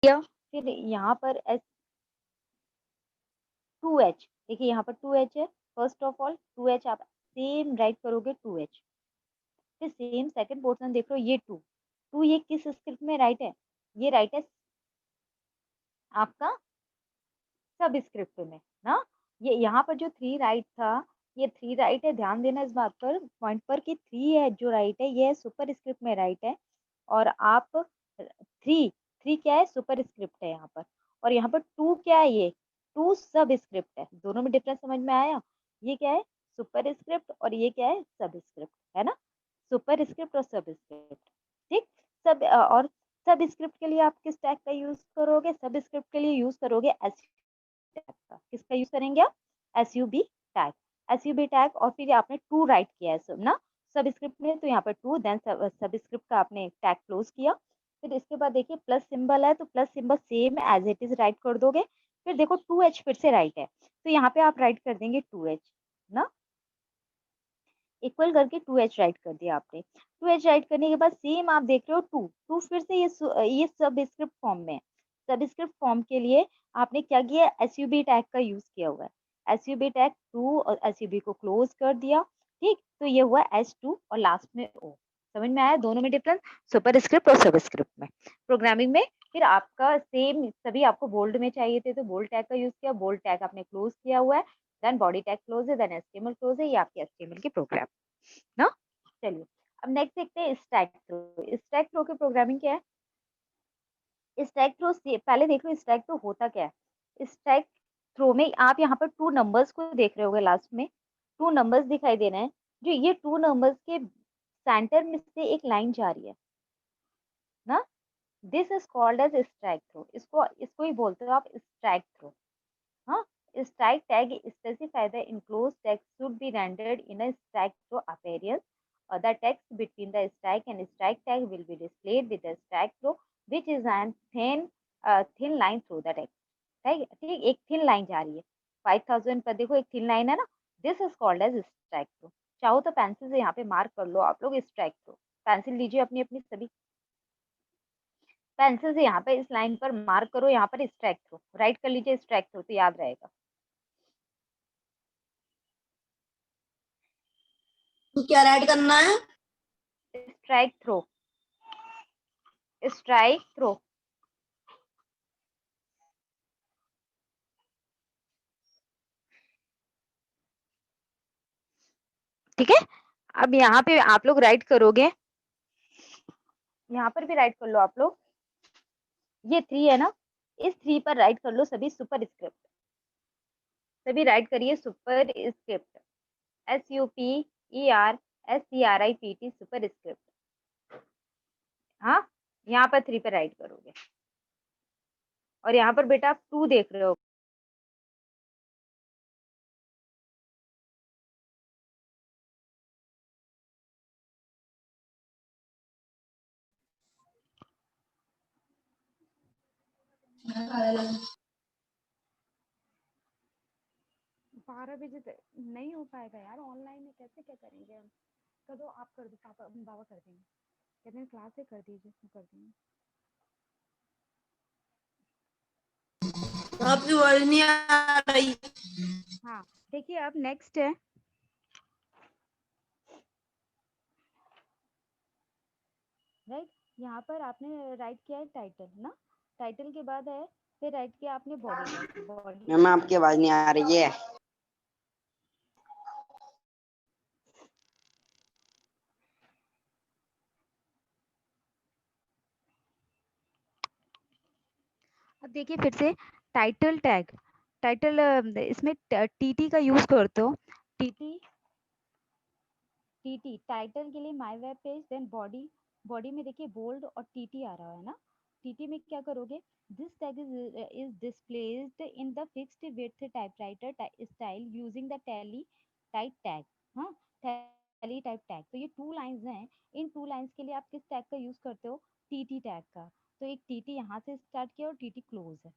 किया, फिर यहाँ पर एस 2H, देखिए यहाँ पर 2H है, फर्स्ट ऑफ ऑल 2H आप सेम राइट करोगे 2H, फिर सेम सेकंड पोर्शन देख लो ये 2 ये किस स्क्रिप्ट में राइट है? ये राइट है आपका सबस्क्रिप्ट में ना? ये यहाँ पर जो 3 राइट था, ये 3 राइट है, ध्यान देना इस बात पर, पॉइंट पर कि 3 है जो राइट है, ये सुपरस्क्रिप्ट में राइट है और आप 3 क्या है? सुपरस्क्रिप्ट है यहाँ पर और यहाँ पर 2 क्या है ये? 2 सबस्क्रिप्ट है। दोनों में डिफरेंस समझ में आया? ये क्या है? सुपरस्क्रिप्ट और ये क्या है? सबस्क्रिप्ट, है ना? सुपरस्क्रिप्ट और सबस्क्रिप्ट, ठीक? और सबस्क्रिप्ट के लिए आप किस टैग का यूज़ करोगे? सबस्क्रिप्ट के लिए यूज़ करोगे टैग का, किसका यूज़ करेंगे आप? एसयूबी टैग, एसयूबी टैग और फिर आपने 2 राइट किया है सब ना सबस्क्रिप्ट में, तो यहाँ पर 2 देन सबस्क्रिप्ट का आपने टैग क्लोज किया। फिर इसके बाद देखिए प्लस सिंबल है, तो plus symbol same as it is right कर दोगे। फिर देखो 2H फिर से राइट है, तो यहाँ पे आप राइट कर देंगे 2H ना, इक्वल करके 2H राइट कर दिया आपने। 2H राइट करने के बाद सेम आप देख रहे हो 2 फिर से ये सबस्क्रिप्ट फॉर्म में है। सबस्क्रिप्ट फॉर्म के लिए आपने क्या किया? एसयूबी टैग का यूज़ किया हुआ है। एसयूबी टैग 2 और एसयूबी को क्लोज़ कर दिया, ठीक? तो ये हुआ एस2 और लास्ट में ओ। समझ में आया दोनों में डिफरेंस? सुपरस्क्रिप्ट और सबस्क्रिप्ट में। प्रोग्रामिंग में फिर आपका सेम सभी आपको बोल्ड में चाहिए थे, तो बोल्ड टैग का यूज़ किया, बोल्ड टैग आपने क्लोज़ किया हुआ है, देन बॉडी टैग क्लोज़ है, देन एचटीएमएल क्लोज़ है, ये आपकी एचटीएमएल की प्रोग्राम ना? चलिए, अब नेक्स्ट देखते हैं स्टैक थ्रो। स्टैक थ्रो की प्रोग्रामिंग क्या है? स्टैक थ्रो से पहले देख लो स्टैक थ्रो होता क्या है? स्टैक थ्रो में आप यहाँ पर 2 नंबर्स को देख रहे होगे लास्ट में, 2 नंबर्स दिखाई दे रहे हैं, जो ये 2 नंबर्स के सेंटर में से एक लाइन जा रही है, ना? This is called as stack through, इसको ही बोलते हो आप स्टैक थ्रो, हाँ? Stack tag specify the enclosed text should be rendered in a stack throw appearance. The text between the stack and stack tag will be displayed with the stack throw, which is an thin line through the text. ठीक ठीक एक thin line जा रही है 5000 पर, देखो एक thin line है ना, this is called as strike through. चाहो तो पेंसिल से यहाँ पे मार्क कर लो आप लोग स्ट्राइक थ्रो, पेंसिल लीजिए अपनी अपनी सभी, पेंसिल से यहाँ पे इस लाइन पर मार्क करो, यहाँ पर स्ट्राइक थ्रो राइट कर लीजिए, स्ट्राइक थ्रो तो याद रहेगा। तो क्या ऐड करना है? स्ट्राइक थ्रो, स्ट्राइक थ्रो, ठीक है? अब यहाँ पे आप लोग राइट करोगे, यहाँ पर भी राइट कर लो आप लोग, ये 3 है ना, इस 3 पर राइट कर लो सभी सुपर स्क्रिप्ट, सभी राइट करिए super script, SUPERSCRIPT super script, हाँ? यहाँ पर 3 पर राइट करोगे और यहाँ पर बेटा आप 2 देख रहे हो, हाँ 12 बजे तक नहीं हो पाएगा यार, ऑनलाइन में कैसे क्या करेंगे हम? कर दो, आप कर दो, पापा बाबा कर देंगे, कहते हैं क्लास से कर दीजिए, कर देंगे। आपकी आवाज नहीं आ रही। हाँ, देखिए अब नेक्स्ट है, राइट? यहाँ पर आपने राइट किया है टाइटल ना, टाइटल के बाद है, फिर राइट किया आपने बॉडी टैग, बॉडी मैम आपकी आवाज नहीं आ रही है। अब देखिए फिर से टाइटल टैग, टाइटल इसमें टीटी का यूज करते हो, टीटी, टीटी टाइटल के लिए my web page, then body, body में देखिए बोल्ड और टीटी आ रहा है ना, टीटी में क्या करोगे? This tag is displaced in the fixed width typewriter style using the tally type tag, हाँ? टैली टाइप टैग, तो ये 2 लाइंस हैं, इन 2 लाइंस के लिए आप किस टैग का यूज करते हो? टीटी टैग का, तो एक टीटी यहाँ से स्टार्ट किया और टीटी क्लोज है,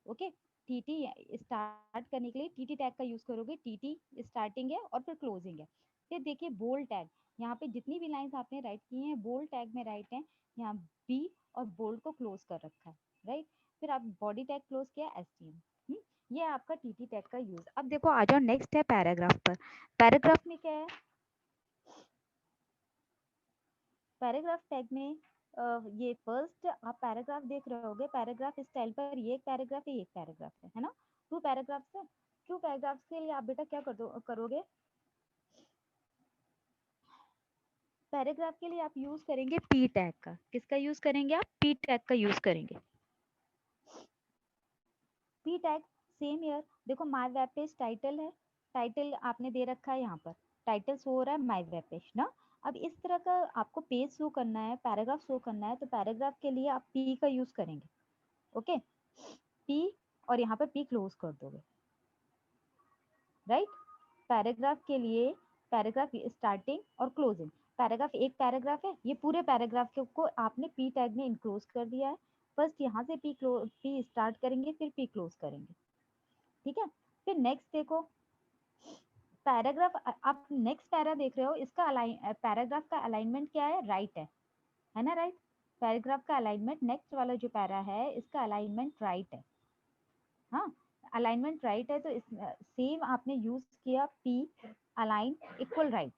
ओके? टीटी स्टार्ट करने के लिए टीटी टैग का यूज करोगे, टीटी स्टार्टिंग है और फिर क्लोजिंग है। फिर देखिए बोल्ड टैग, यहाँ पे जितनी भी लाइंस आपने राइट की हैं बोल्ड टैग में राइट है, यहाँ बी और बोल्ड को क्लोज कर रखा है, राइट। फिर आप बॉडी टैग क्लोज किया STM। ये आपका TT टैग का यूज। अब देखो आ जाओ नेक्स्ट है पैराग्राफ पर। पैराग्राफ में क्या है, पैराग्राफ टैग में ये फर्स्ट आप पैराग्राफ देख रहे होगे, पैराग्राफ स्टाइल पर ये एक पैराग्राफ है, ये एक पैराग्राफ है ना, टू पैराग्राफ है। टू पैराग्राफ के लिए आप बेटा क्या करोगे, पैराग्राफ के लिए आप यूज करेंगे पी टैग का। किसका यूज करेंगे आप, पी टैग का यूज करेंगे। पी टैग सेम ईयर, देखो माय वेब पेज टाइटल है, टाइटल आपने दे रखा है यहाँ पर, टाइटल शो हो रहा है माय वेब पेज ना। अब इस तरह का आपको पेज शो करना है, पैराग्राफ शो करना है, तो पैराग्राफ के लिए आप पी का यूज करेंगे। ओके, पी और यहाँ पर पी क्लोज कर दोगे, राइट। पैराग्राफ के लिए पैराग्राफ स्टार्टिंग और क्लोजिंग, पैराग्राफ एक पैराग्राफ है, ये पूरे पैराग्राफ को आपने पी टैग में इनक्लोज कर दिया है। फर्स्ट यहाँ से पी स्टार्ट करेंगे, फिर पी क्लोज करेंगे, ठीक है। फिर नेक्स्ट देखो पैराग्राफ, आप नेक्स्ट पैरा देख रहे हो, इसका पैराग्राफ का अलाइनमेंट क्या है, राइट है ना, राइट। पैराग्राफ का अलाइनमेंट नेक्स्ट वाला जो पैरा है इसका अलाइनमेंट राइट है, हाँ अलाइनमेंट राइट है, तो इस सेम आपने यूज किया पी अलाइन इक्वल राइट,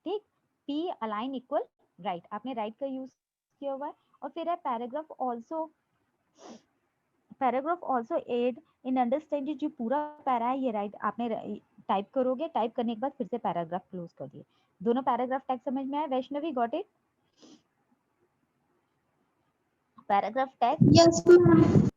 ठीक। पी अलाइन इक्वल राइट, आपने राइट का यूज किया हुआ है। और फिर है पैराग्राफ ऑल्सो एड इन अंडरस्टैंड, जो पूरा पैरा है ये राइट आपने टाइप करोगे, टाइप करने के बाद फिर से पैराग्राफ क्लोज कर दिए। दोनों पैराग्राफ टैग समझ में आया Vaishnavi, got it. Paragraph tag yes ma'am.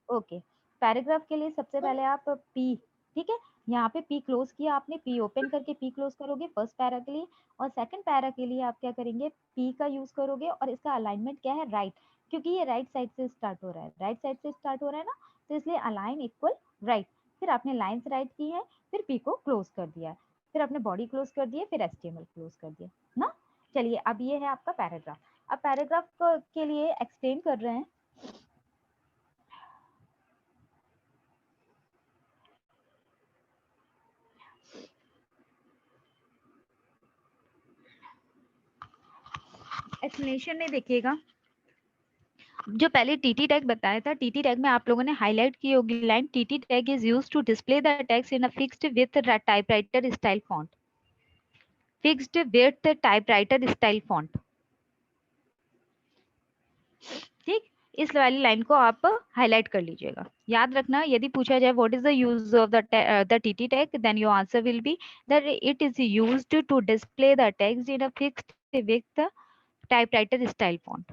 Okay. Paragraph के लिए सबसे पहले आप पी, ठीक है, यहाँ पे पी क्लोज किया आपने, पी ओपन करके पी क्लोज करोगे फर्स्ट पैरा के लिए, और सेकंड पैरा के लिए आप क्या करेंगे, पी का यूज करोगे, और इसका अलाइनमेंट क्या है, राइट, क्योंकि ये राइट साइड से स्टार्ट हो रहा है, राइट साइड से स्टार्ट हो रहा है ना, तो इसलिए अलाइन इक्वल राइट। फिर आपने लाइन्स राइट की है, फिर पी को क्लोज कर दिया, फिर आपने बॉडी क्लोज कर दिया, फिर HTML क्लोज कर दिया ना। चलिए अब ये है आपका पैराग्राफ। अब पैराग्राफ के लिए एक्सप्लेन कर रहे हैं, एक्सप्लेनेशन में देखिएगा, जो पहले टीटी टैग बताया था, टीटी टैग में आप लोगों ने हाईलाइट की होगी line, TT tag is used to display the text in a fixed with typewriter style font, fixed with typewriter style font, ठीक। इस वाली लाइन को आप हाईलाइट कर लीजिएगा। याद रखना यदि पूछा जाए what is the use of the TT tag, then your answer will be that it is used to display the text in a fixed with typewriter style font.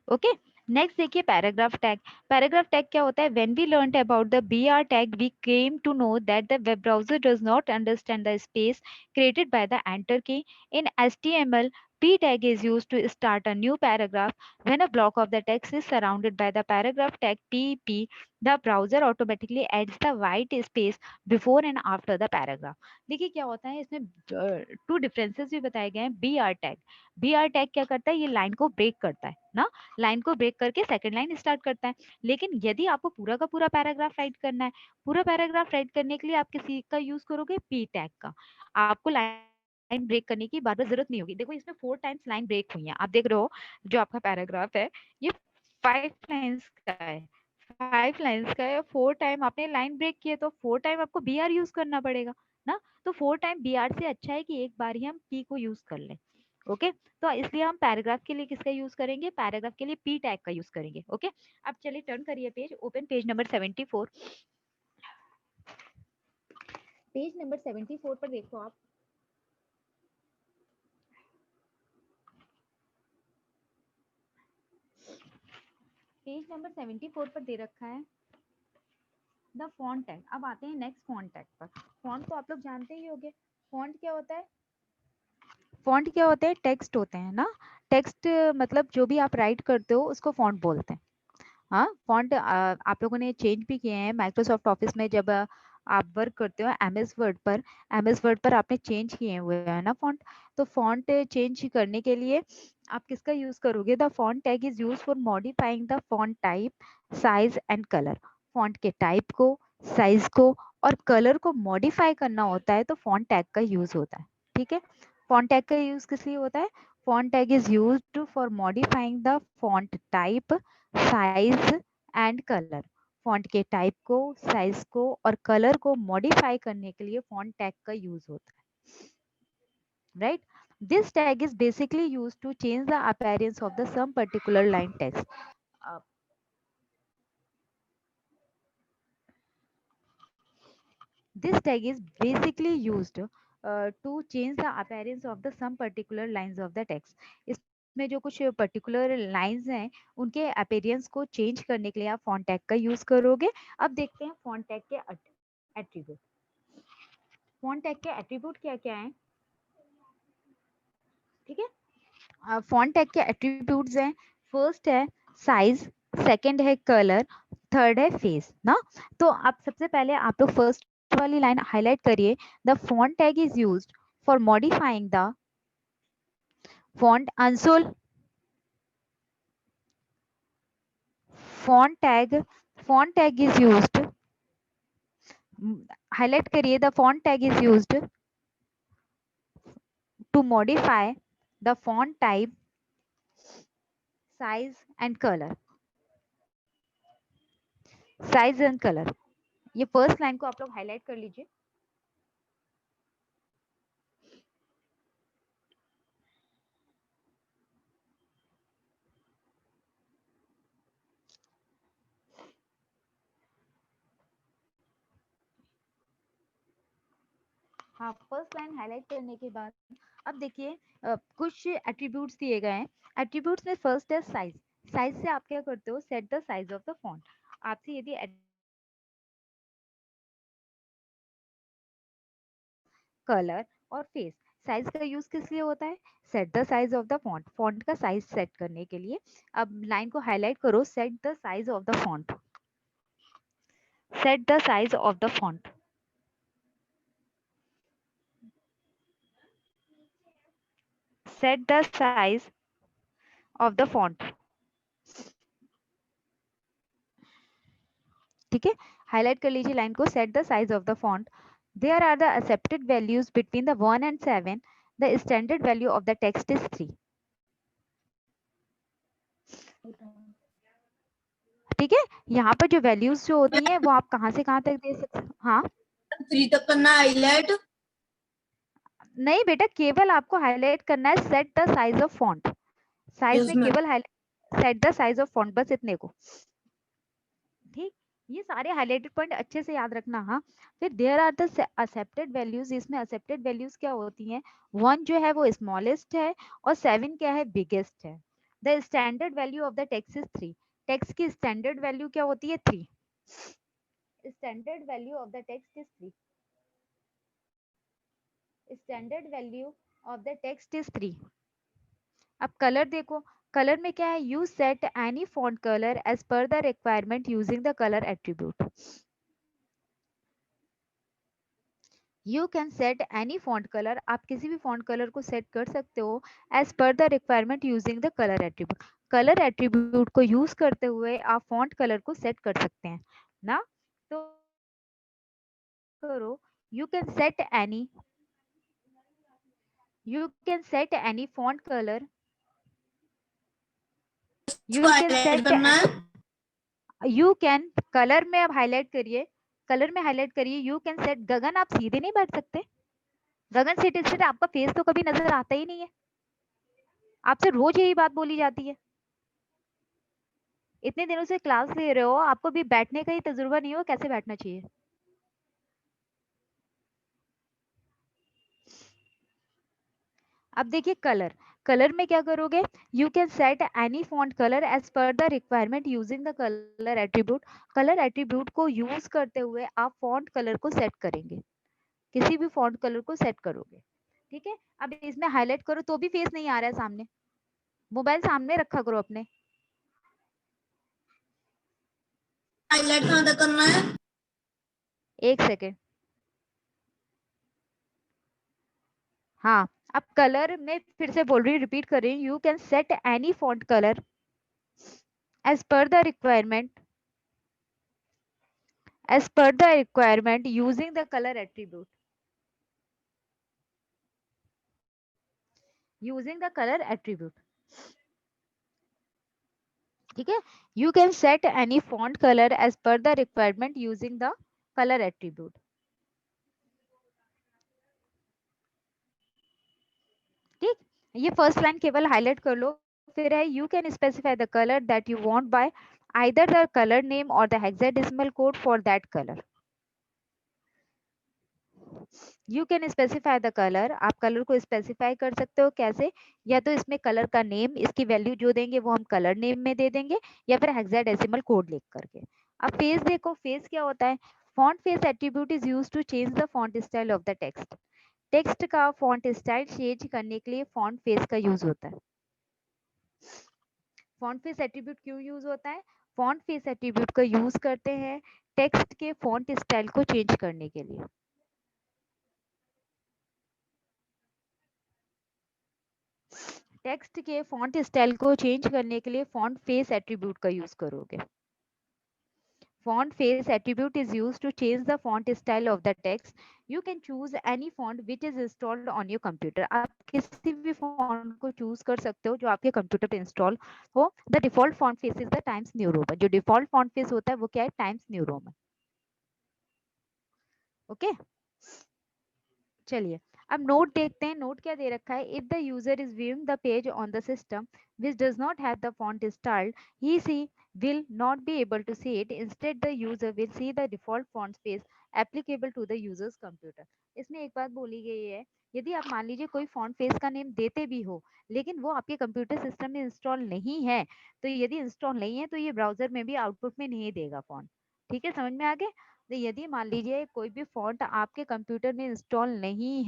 Okay, next देखिए paragraph tag. Paragraph tag क्या होता है, when we learned about the BR tag we came to know that the web browser does not understand the space created by the enter key in HTML. P tag is used to start a new paragraph. When a block of the text is surrounded by the paragraph tag PP, the browser automatically adds the white space before and after the paragraph. देखिए क्या होता है इसमें, to differences भी बताए गए हैं। BR tag, BR tag क्या करता है, ये लाइन को ब्रेक करता है ना, लाइन को ब्रेक करके सेकंड लाइन स्टार्ट करता है। लेकिन यदि आपको पूरा का पूरा पैराग्राफ राइट करना है, पूरा पैराग्राफ राइट करने के लिए आप किसी का यूज करोगे, पी टैग का। आपको लाइन ब्रेक करने की बार बार जरूरत नहीं होगी। देखो इसमें 4 टाइम्स लाइन ब्रेक हुई है, आप देख रहे हो जो आपका पैराग्राफ है ये 5 लाइन्स का है, 5 लाइन्स का है, 4 टाइम आपने लाइन ब्रेक किए, तो 4 टाइम आपको BR यूज करना पड़ेगा ना। तो 4 टाइम BR से अच्छा है कि एक बार ही हम पी को यूज कर लें। ओके, तो इसलिए हम पैराग्राफ के लिए किसका यूज करेंगे, पैराग्राफ के लिए पी टैग का यूज करेंगे। ओके, अब चलिए टर्न करिए page, open page number 74। Page number 74 पर देखो आप, पेज नंबर 74 पर दे रखा है द फॉन्ट टैग। अब आते हैं नेक्स्ट फॉन्ट टैग पर। फॉन्ट तो आप लोग जानते ही होंगे, फॉन्ट क्या होता है, फॉन्ट क्या होते हैं, टेक्स्ट होते हैं ना। टेक्स्ट मतलब जो भी आप राइट करते हो उसको फॉन्ट बोलते हैं। हाँ, फॉन्ट आप लोगों ने चेंज भी किए हैं माइक्रोसॉफ्ट ऑफिस में, जब आप वर्क करते हो एमएस वर्ड पर आपने चेंज किए हुए हैं ना फॉन्ट। तो फॉन्ट चेंज करने के लिए आप किसका यूज करोगे, the font tag is use for modifying the font type, size and colour. Font के टाइप को, साइज को और कलर को मॉडिफाई करना होता है तो फॉन्ट टैग का यूज होता है, ठीक है। फॉन्ट टैग का यूज किस लिए होता है, font tag is used for modifying the font type, size and color. Font के टाइप को, साइज को और कलर को मॉडिफाई करने के लिए फॉन्ट टैग का यूज होता है, right? This tag is basically used to change the appearance of the some particular line text. This tag is basically used to change the appearance of the some particular lines of the text. इसमें जो कुछ particular lines हैं उनके appearance को change करने के लिए आप font tag का use करोगे. अब देखते हैं font tag के attribute. Font tag के attribute क्या क्या हैं? ठीक है, font tag के attributes हैं, first है size, second है color, थर्ड है फेस ना. तो आप सबसे पहले आप लोग फर्स्ट वाली लाइन हाईलाइट करिए. The font tag is used for modifying the font अंसोल. Font tag is used, highlight करिए, the font tag is used to modify the font type, size and colour. Size and colour, ये first line को आप लोग highlight कर लीजिए. हाँ, first line highlight करने के बाद अब देखिए कुछ एट्रीब्यूट्स दिए गए हैं. एट्रीब्यूट्स में फर्स्ट है साइज. साइज से आप क्या करते हो, set the size of the font. आपसे यदि कलर और फेस, साइज का यूज किस लिए होता है, set the size of the font, font का साइज सेट करने के लिए. अब लाइन को हाईलाइट करो, set the size of the font, set the size of the font. Set the size of the font. ठीक है, हाईलाइट कर लीजिए लाइन को, set the size of the font. There are the accepted values between the 1 and 7. The standard value of the text is 3. ठीक है, यहाँ पर जो वैल्यूज जो होती हैं वो आप कहाँ से कहाँ तक दे सकते हैं. हाँ 3 तक करना हाईलाइट. नहीं बेटा, केवल आपको हाईलाइट करना है set the size of font. Size में केवल highlight, set the size of font, बस इतने को. ठीक, ये सारे हाईलाइटेड पॉइंट अच्छे से याद रखना. हाँ, फिर there are the accepted values. इसमें एक्सेप्टेड वैल्यूज क्या होती हैं, 1 जो है वो स्मॉलेस्ट है और 7 क्या है, बिगेस्ट है. The standard value of the text is 3. Text की स्टैंडर्ड वैल्यू क्या होती है, 3. Standard value of the text is 3. Standard value of the text is 3. अब कलर देखो, कलर में क्या है, use set any font colour as per the requirement using the colour attribute. You can set any font colour, आप किसी भी font colour को set कर सकते हो as per the requirement using the colour attribute. Colour attribute को use करते हुए आप फॉन्ट कलर को सेट कर सकते हैं ना. तो करो, you can set any, you can set any font colour, you can set, you can, colour में अब हाईलाइट करिए, कलर में हाईलाइट करिए, यू कैन सेट. गगन आप सीधे नहीं बैठ सकते, गगन सिट, आपका फेस तो कभी नजर आता ही नहीं है. आपसे रोज यही बात बोली जाती है, इतने दिनों से क्लास ले रहे हो, आपको भी बैठने का ही तजुर्बा नहीं हो कैसे बैठना चाहिए. अब देखिए कलर, कलर में क्या करोगे, you can set any font colour as per the requirement using the colour attribute. Colour attribute को यूज करते हुए आप फॉन्ट कलर को सेट करेंगे, किसी भी फॉन्ट कलर को सेट करोगे. ठीक है, अब इसमें हाईलाइट करो तो भी फेस नहीं आ रहा है सामने, मोबाइल सामने रखा करो अपने. हाईलाइट कहाँ तक करना है, एक सेकेंड. हाँ, अब कलर में फिर से बोल रही हूँ, रिपीट कर रही हूँ, you can set any font colour as per the requirement, as per the requirement using the color attribute. using the color attribute. ठीक है, you can set any font color as per the requirement using the color attribute. ठीक, ये first line केवल highlight कर लो. फिर है you can specify the color that you want by either the color name or the hexadecimal code for that color. You can specify the colour, आप colour को specify कर सकते हो. कैसे? या तो इसमें कलर का नेम, इसकी वैल्यू जो देंगे वो हम कलर नेम में दे देंगे, या फिर हेक्साडेसिमल कोड लिख करके. अब फेस देखो, फेस क्या होता है? Font face attribute is used to change the font style of the text. Text का फॉन्ट स्टाइल चेंज करने के लिए फॉन्ट फेस का यूज होता है. फॉन्ट फेस एट्रीब्यूट क्यों यूज होता है? फॉन्ट फेस एट्रीब्यूट का यूज करते हैं टेक्स्ट के फॉन्ट स्टाइल को चेंज करने के लिए. टेक्स्ट के फॉन्ट स्टाइल को चेंज करने के लिए फॉन्ट फेस एट्रीब्यूट का यूज करोगे. Font face attribute is used to change the font style of the text. You can choose any font which is installed on your computer. आप किसी भी font को चूज कर सकते हो जो आपके कंप्यूटर पे इंस्टॉल हो. The default font face is the times new Roman. जो डिफॉल्ट फॉन्ट फेस होता है वो क्या है? Times new Roman. ओके, चलिए अब नोट देखते हैं. नोट क्या दे रखा है? If the user is viewing the page on the system which does not have the font styled, she will not be able to see it. Instead the user will see the default font space applicable to the user's computer. इसमें एक बात बोली गई है, यदि आप मान लीजिए कोई फॉन्ट फेस का नेम देते भी हो लेकिन वो आपके कंप्यूटर सिस्टम में इंस्टॉल नहीं है, तो यदि इंस्टॉल नहीं है तो ये ब्राउजर में भी आउटपुट में नहीं देगा फॉन्ट. ठीक है, समझ में आ गया? तो यदि मान लीजिए कोई भी फॉन्ट आपके कंप्यूटर में इंस्टॉल नहीं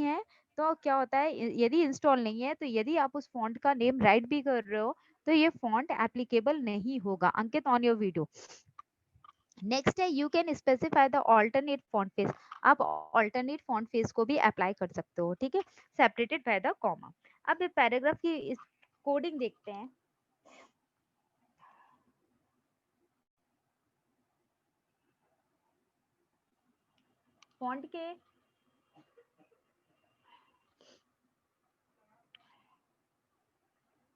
है तो क्या होता है? यदि इंस्टॉल नहीं है तो यदि आप उस फॉन्ट का नेम राइट भी कर रहे हो तो ये फॉन्ट एप्लीकेबल नहीं होगा. अंकित ऑन योर वीडियो. नेक्स्ट है you can specify the alternate font face. आप ऑल्टरनेट फॉन्ट फेस को भी अप्लाई कर सकते हो. ठीक है, सेपरेटेड बाय द कॉमा. अब पैराग्राफ की कोडिंग देखते हैं. फॉन्ट के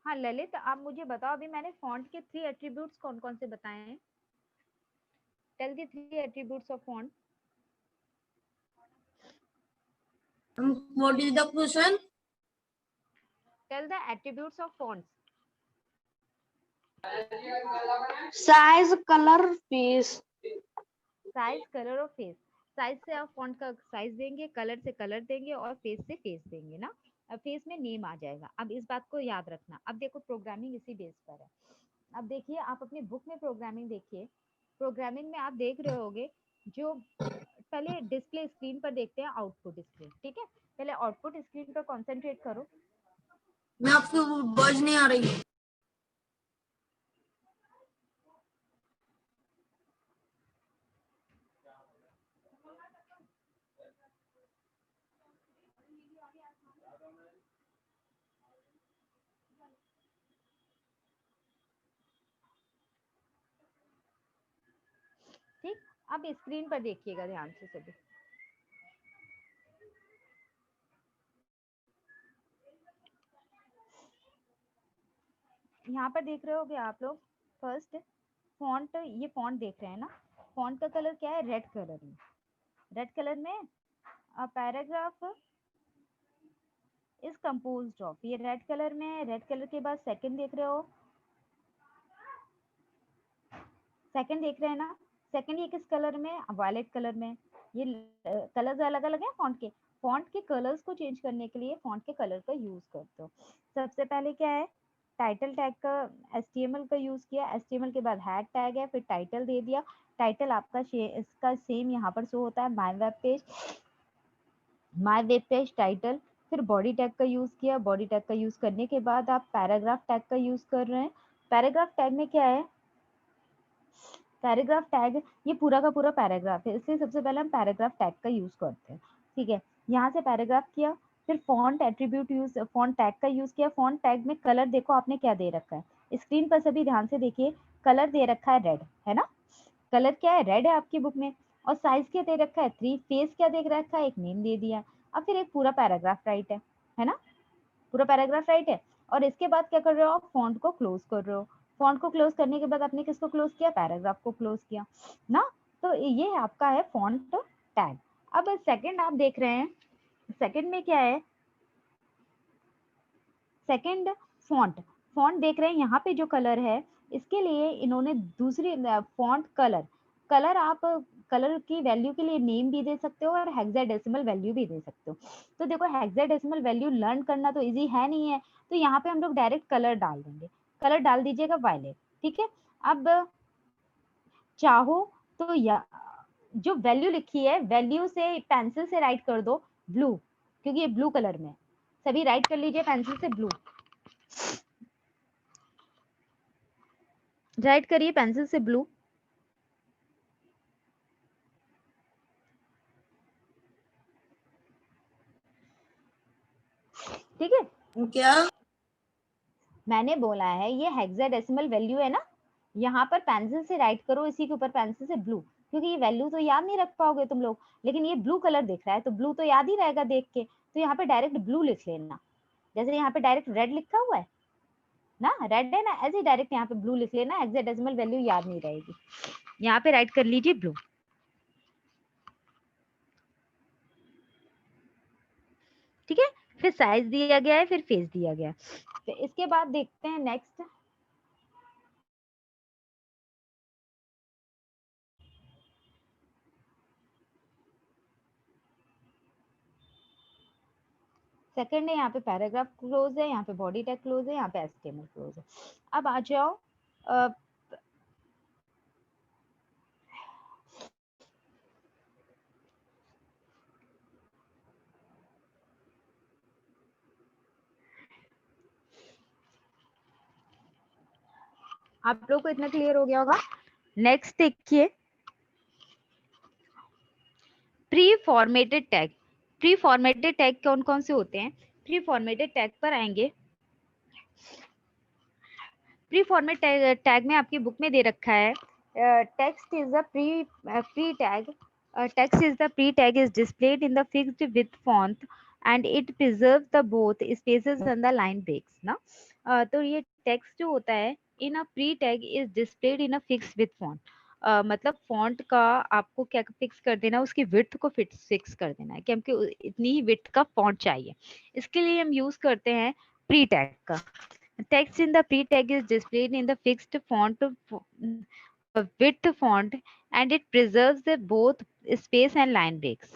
हाँ ललित, आप मुझे बताओ, अभी मैंने फॉन्ट के 3 एट्रीब्यूट्स कौन कौन से बताए हैं? Tell the 3 attributes of font. What is the question? Tell the attributes of fonts. Size, colour, face. Size, colour और फेस. साइज से आप फॉन्ट का साइज देंगे, कलर से कलर देंगे और फेस से फेस देंगे ना. अब फेस में नेम आ जाएगा. अब इस बात को याद रखना. अब देखो प्रोग्रामिंग इसी बेस पर है. अब देखिए आप अपनी बुक में प्रोग्रामिंग देखिए. प्रोग्रामिंग में आप देख रहे होगे जो पहले डिस्प्ले स्क्रीन पर देखते हैं आउटपुट स्क्रीन. ठीक है, पहले आउटपुट स्क्रीन पर कंसंट्रेट करो. मैं आपकी आवाज नहीं आ रही. ठीक, अब स्क्रीन पर देखिएगा ध्यान से सभी. यहाँ पर देख रहे होगे आप लोग. फर्स्ट फॉन्ट, ये फॉन्ट देख रहे हैं ना. फॉन्ट का कलर क्या है? रेड कलर में. रेड कलर में पैराग्राफ इज कंपोज्ड ऑफ, ये रेड कलर में है. रेड कलर के बाद सेकंड देख रहे हो, सेकंड देख रहे हैं ना. सेकंड ये किस कलर में? वायलेट कलर में. ये कलर्स अलग अलग है फॉन्ट के. फॉन्ट के कलर्स को चेंज करने के लिए फॉन्ट के कलर का यूज करते हो. सबसे पहले क्या है? टाइटल टैग का HTML का यूज किया. HTML के बाद हैड टैग है, फिर टाइटल दे दिया. टाइटल आपका इसका सेम यहाँ पर शो होता है, माय वेब पेज टाइटल. फिर बॉडी टैग का यूज किया. बॉडी टैग का यूज करने के बाद आप पैराग्राफ टैग का यूज कर रहे हैं. पैराग्राफ टैग में क्या है? पैराग्राफ टैग ये पूरा का पूरा पैराग्राफ है, इसलिए सबसे पहले हम पैराग्राफ टैग का यूज करते हैं. ठीक है, यहाँ से पैराग्राफ किया. फिर font attribute use, font tag का यूज किया. फॉन्ट टैग में कलर देखो आपने क्या दे रखा है. स्क्रीन पर सभी ध्यान से देखिए, कलर दे रखा है रेड, है ना. कलर क्या है? रेड है आपकी बुक में. और साइज क्या दे रखा है? 3. फेस क्या देख रखा है? एक नेम दे दिया. अब फिर एक पूरा पैराग्राफ राइट है ना. पूरा पैराग्राफ राइट है। और इसके बाद क्या कर रहे हो आप, फॉन्ट को क्लोज कर रहे हो। फॉन्ट को क्लोज करने के बाद आपने किसको क्लोज किया, पैराग्राफ को क्लोज किया ना। तो ये आपका है फॉन्ट टैग। अब सेकंड आप देख रहे हैं, सेकंड में क्या है, सेकंड फॉन्ट। फॉन्ट देख रहे हैं यहाँ पे जो कलर है, इसके लिए इन्होंने दूसरी फॉन्ट कलर, कलर आप कलर की वैल्यू के लिए नेम भी दे सकते हो और हेक्साडेसिमल वैल्यू भी दे सकते हो। तो देखो हेक्साडेसिमल वैल्यू लर्न करना तो इजी है नहीं है, तो यहाँ पे हम लोग डायरेक्ट कलर डाल देंगे। कलर डाल दीजिएगा वायलेट, ठीक है। अब चाहो तो या जो वैल्यू लिखी है, वैल्यू से पेंसिल से राइट कर दो ब्लू, क्योंकि ये ब्लू कलर में है। सभी राइट कर लीजिए पेंसिल से ब्लू, राइट करिए पेंसिल से ब्लू। ठीक है, क्या? मैंने बोला है ये हेक्साडेसिमल वैल्यू है ना, यहाँ पर पेंसिल से राइट करो, इसी के ऊपर पेंसिल से ब्लू, क्योंकि ये वैल्यू तो याद नहीं रख पाओगे तुम लोग, लेकिन ये ब्लू कलर दिख रहा है तो ब्लू तो याद ही रहेगा देख के, तो यहाँ पे डायरेक्ट ब्लू लिख लेना। जैसे यहाँ पे डायरेक्ट रेड लिखा हुआ है ना, रेड है ना, ऐसे ही डायरेक्ट यहाँ पे ब्लू लिख लेना, हेक्साडेसिमल वैल्यू याद नहीं रहेगी। यहाँ पे राइट कर लीजिए ब्लू, ठीक है। फिर साइज दिया गया है, फिर फेस दिया गया है। फिर इसके बाद देखते हैं नेक्स्ट, सेकंड है, यहाँ पे पैराग्राफ क्लोज है, यहाँ पे बॉडी टैग क्लोज है, यहाँ पे एचटीएमएल क्लोज है। अब आ जाओ आप लोग को इतना क्लियर हो गया होगा। नेक्स्ट देखिए, pre formatted tag. Pre formatted tag कौन कौन से होते हैं, प्री फॉर्मेटेड टैग पर आएंगे। प्री फॉर्मेट टैग में आपकी बुक में दे रखा है, text is the pre tag, text is the pre tag is displayed in the fixed width font and it preserves the both spaces and the line breaks ना। तो ये text जो होता है in a pre tag is displayed in a fixed width font, मतलब font का आपको क्या फिक्स कर देना, उसकी विड्थ को फिक्स कर देना है कि हमको इतनी ही विड्थ का फॉन्ट चाहिए। इसके लिए हम यूज करते हैं प्री टैग का। Text in the pre-tag is displayed in the fixed font width font and it preserves the both space and line breaks।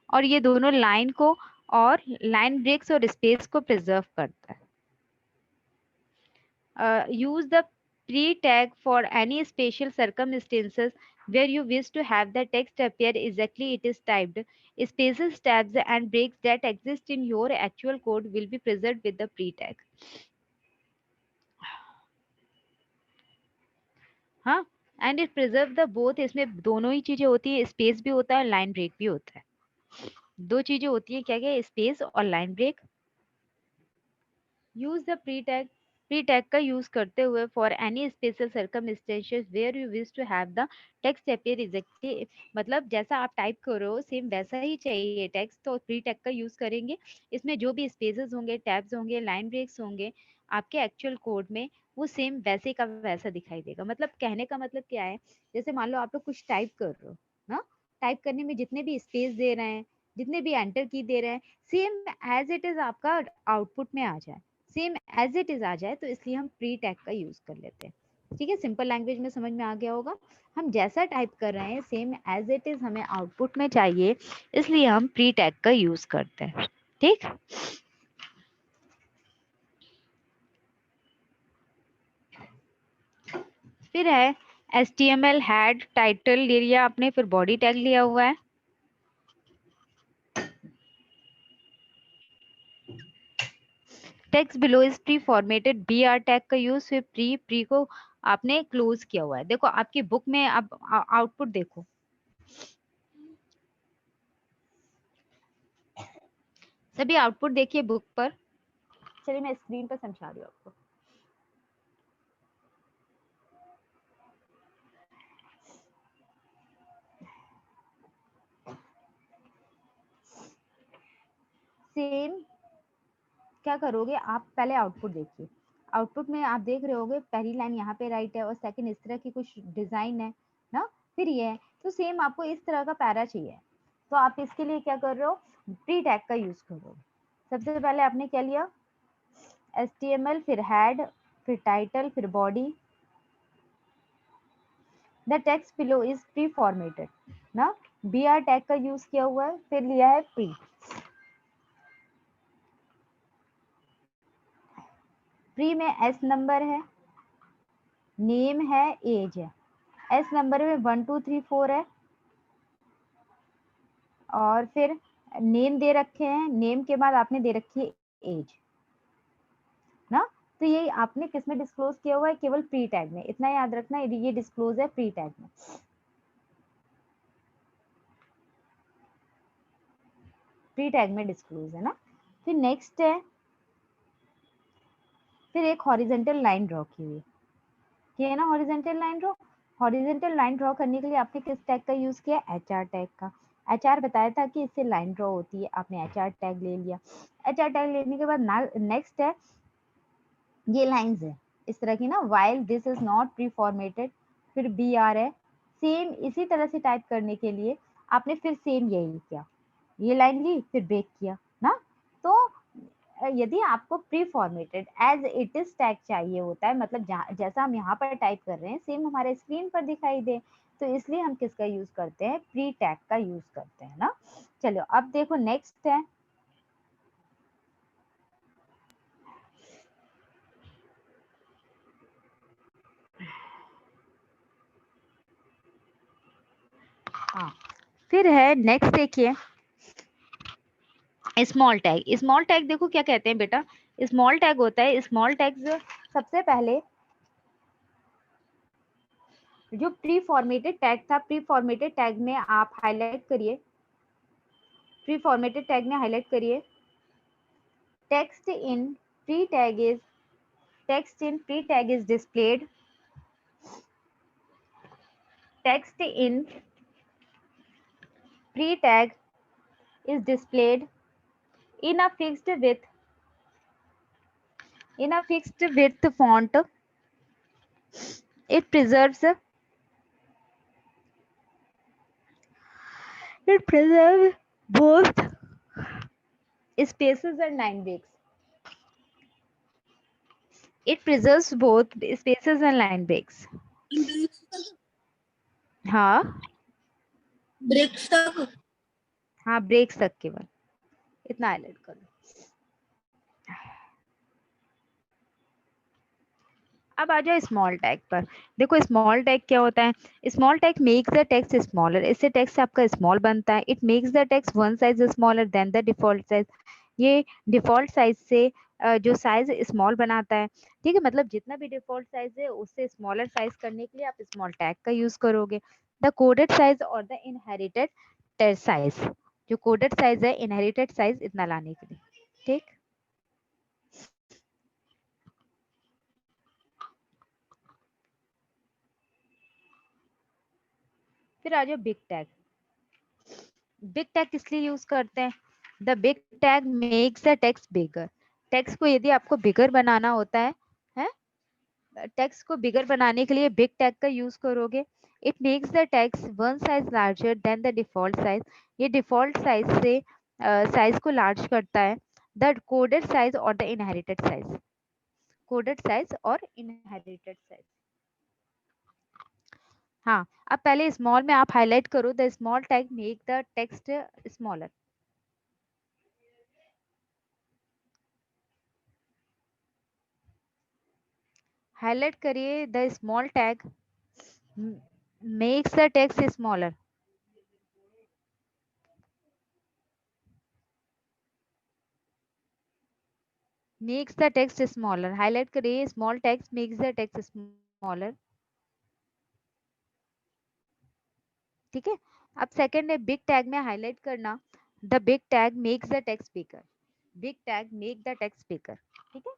और ये दोनों लाइन को और लाइन ब्रेक्स और स्पेस को प्रिजर्व करता है। Use the pre-tag for any special circumstances where you wish to have the text appear exactly it is typed. Spaces, tabs and breaks that exist in your actual code will be preserved with the pre-tag। हाँ, and it preserve the both, इसमें दोनों ही चीजें होती है, space भी होता है, line break भी होता है। दो चीजें होती है, क्या क्या, स्पेस और line break. Use the pre tag का यूज करते हुए for any special circumstances where you wish to have the text appear exactly, मतलब जैसा आप टाइप करो सेम वैसा ही चाहिए टेक्स्ट, तो प्री टैग का यूज करेंगे। इसमें जो भी स्पेसेस होंगे, टैब्स होंगे, लाइन ब्रेक्स होंगे आपके एक्चुअल कोड में, वो सेम वैसे का वैसा दिखाई देगा। मतलब कहने का मतलब क्या है, जैसे मान लो आप लोग कुछ टाइप कर रहे हो ना, टाइप करने में जितने भी स्पेस दे रहे हैं, जितने भी एंटर की दे रहे हैं, सेम एज इट इज आपका आउटपुट में आ जाए, सेम एज इट इज आ जाए, तो इसलिए हम प्री टैग का यूज कर लेते हैं। ठीक है, सिंपल लैंग्वेज में समझ में आ गया होगा। हम जैसा टाइप कर रहे हैं सेम एज इट इज हमें आउटपुट में चाहिए, इसलिए हम प्री टैग का यूज करते हैं। ठीक, फिर है HTML हेड टाइटल ले लिया आपने, फिर बॉडी टैग लिया हुआ है। Text below is pre formatted, BR tag का यूज, फिर प्री को आपने क्लोज किया हुआ है। देखो आपकी बुक में अब आउटपुट देखो, सभी आउटपुट देखिए बुक पर। चलिए मैं स्क्रीन पर समझा रही हूँ आपको। सेम क्या करोगे आप, पहले आउटपुट देखिए। आउटपुट में आप देख रहे होगे पहली लाइन यहाँ पे राइट है और सेकंड इस तरह की कुछ डिजाइन है ना, फिर ये है, तो सेम आपको इस तरह का पैरा चाहिए। तो आप इसके लिए क्या कर रहे हो, प्री टैग का यूज करोगे। सबसे पहले आपने क्या लिया, HTML, फिर हेड, फिर टाइटल, फिर body. The text below is pre formatted ना, BR टैग का यूज किया हुआ है, फिर लिया है प्री। प्री में S नंबर है, नेम है, एज है। S नंबर में 1 2 3 4 है, और फिर नेम दे रखे हैं, नेम के बाद आपने दे रखी है एज ना। तो ये आपने किस में डिस्क्लोज किया हुआ है, केवल प्री टैग में, इतना याद रखना, ये डिस्क्लोज है प्री टैग में। प्री टैग में डिस्क्लोज है ना। फिर नेक्स्ट है, फिर एक हॉरिजेंटल लाइन ड्रॉ की हुई है, ये है ना horizontal line draw. Horizontal line draw करने के लिए आपने किस टैग का यूज किया, HR टैग का। HR बताया था कि इससे लाइन ड्रॉ होती है, आपने HR टैग ले लिया। HR टैग लेने के बाद नेक्स्ट है, ये लाइंस है इस तरह की ना, while this is not pre formatted, फिर BR है। सेम इसी तरह से टाइप करने के लिए आपने फिर सेम यही किया, ये लाइन ली फिर ब्रेक किया ना। तो यदि आपको pre formatted as it is tag चाहिए होता है, मतलब जैसा हम यहाँ पर टाइप कर रहे हैं सेम हमारे स्क्रीन पर दिखाई दे, तो इसलिए हम किसका यूज करते हैं, प्री टैग का यूज करते हैं ना। चलो अब देखो नेक्स्ट है, हाँ फिर है नेक्स्ट देखिए, स्मॉल टैग। स्मॉल टैग देखो क्या कहते हैं बेटा, स्मॉल टैग होता है, स्मॉल टैग सबसे पहले जो प्री फॉर्मेटेड टैग था, प्री फॉर्मेटेड टैग में आप हाईलाइट करिए, प्री फॉर्मेटेड टैग में हाईलाइट करिए, text in pre tag is, text in pre tag is displayed, text in pre tag is displayed in a fixed width font. It preserves both spaces and line breaks. It preserves both spaces and line breaks. हाँ breaks तक। हाँ breaks तक केवल, इतना highlight कर लो। अब आ जाओ small tag पर। देखो स्मॉल टैग क्या होता है, small tag makes the text smaller, इससे टेक्स्ट आपका स्मॉल बनता है। It makes the text one size smaller than the default size, ये डिफॉल्ट साइज से जो साइज स्मॉल बनाता है, ठीक है। मतलब जितना भी डिफॉल्ट साइज है उससे स्मॉलर साइज करने के लिए आप स्मॉल टैग का यूज करोगे। द कोडेड साइज और द इनहेरिटेड साइज, जो कोडेड साइज है इनहेरिटेड साइज इतना लाने के लिए, ठीक। फिर आ जाओ बिग टैग। बिग टैग किस लिए यूज करते हैं, the big tag makes the text bigger. Text को यदि आपको बिगर बनाना होता है टेक्स्ट को बिगर बनाने के लिए बिग टैग का यूज करोगे। It makes the text one size larger than the default size, ये डिफॉल्ट साइज से साइज को लार्ज करता है। द कोडेड साइज और the inherited size, coded size और इनहेरिटेड साइज। हाँ अब पहले स्मॉल में आप हाईलाइट करो, the small tag make the text smaller. Highlight करिए, the small tag makes the text smaller. Makes the text smaller, highlight करिए, small text makes the text smaller, ठीक है। अब सेकंड है बिग टैग में हाईलाइट करना, the big tag makes the text bigger, big tag make the text bigger, ठीक है।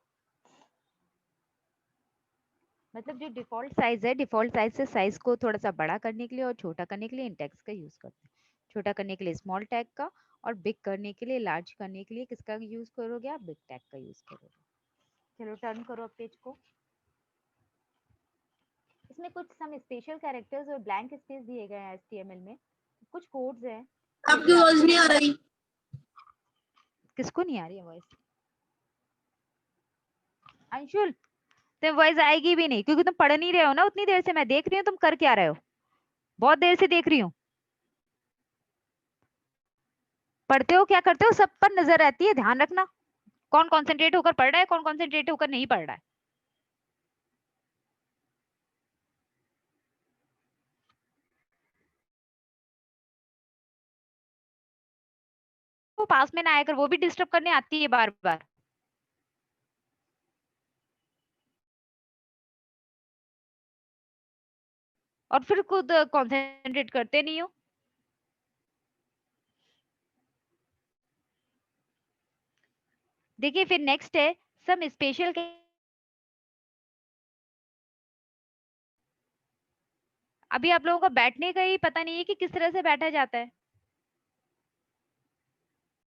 मतलब जो डिफॉल्ट साइज है, डिफॉल्ट साइज से साइज को थोड़ा सा बड़ा करने के लिए और छोटा करने के लिए इन टैग्स का यूज करते हैं। छोटा करने के लिए स्मॉल टैग का, और बिग करने के लिए, लार्ज करने के लिए किसका यूज करोगे आप? बिग टैग का यूज करोगे। चलो टर्न करो अब पेज को। इसमें कुछ सम स्पेशल कैरेक्टर्स और ब्लैंक स्पेस दिए गए हैं HTML में, कुछ कोड्स हैं। आपकी वॉइस नहीं आ रही। किसको नहीं आ रही है वॉइस? अंशुल, तो वॉइस आएगी भी नहीं क्योंकि तुम पढ़ नहीं रहे हो ना उतनी देर से। मैं देख रही हूँ तुम कर क्या रहे हो, बहुत देर से देख रही हूँ। पढ़ते हो क्या करते हो सब पर नजर रहती है, ध्यान रखना कौन कॉन्सेंट्रेट होकर पढ़ रहा है, कौन कॉन्सेंट्रेट होकर नहीं पढ़ रहा है। वो पास में ना आकर वो भी डिस्टर्ब करने आती है बार बार। और फिर खुद कंसंट्रेट करते नहीं हो। देखिए फिर नेक्स्ट है सम स्पेशल। अभी आप लोगों का बैठने का ही पता नहीं है कि किस तरह से बैठा जाता है।